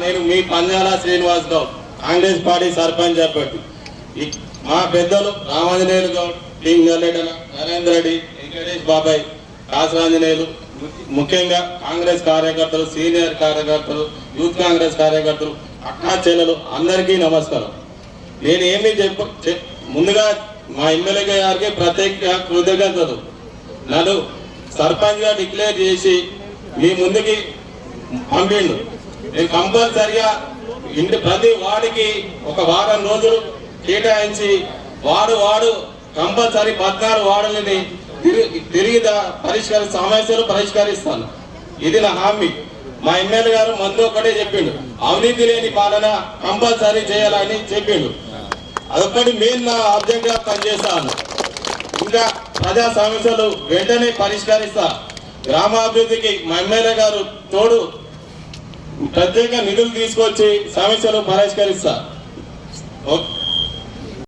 నేను మీ పంజాల శ్రీనివాస్ గౌడ్, కాంగ్రెస్ పార్టీ సర్పంచ్ అభ్యర్థి. మా పెద్దలు రామాంజనేయులు గౌడ్, టీం గల్లెడన, నరేంద్ర రెడ్డి, వెంకటేష్ బాబాయ్, కాసరాంజనేయులు, ముఖ్యంగా కాంగ్రెస్ కార్యకర్తలు, సీనియర్ కార్యకర్తలు, యూత్ కాంగ్రెస్ కార్యకర్తలు, అక్కా చెల్లెలు అందరికీ నమస్కారం. నేను ఏమి ముందుగా మా ఎమ్మెల్యే గారికి ప్రత్యేక కృతజ్ఞతలు. నన్ను సర్పంచ్గా డిక్లేర్ చేసి మీ ముందుకి పంపిండు. నేను కంపల్సరిగా ప్రతి వార్డుకి ఒక వారం రోజులు కేటాయించి వాడు కంపల్సరీ 14 వార్డులని తిరిగి సమస్యలు పరిష్కరిస్తాను. ఇది నా హామీ. మా ఎమ్మెల్యే గారు మందు ఒకటే చెప్పిండు, అవినీతి లేని పాలన కంపల్సరీ చేయాలని చెప్పిండు. అదొక్కటి మెయిన్ నా ఆబ్జెక్ట్ గా పనిచేస్తాను. ఇంకా ప్రజా సమస్యలు వెంటనే పరిష్కరిస్తా. గ్రామాభివృద్ధికి మా ఎమ్మెల్యే గారు తోడు ప్రత్యేక నిధులు తీసుకొచ్చి సమస్యలు పరిష్కరిస్తా.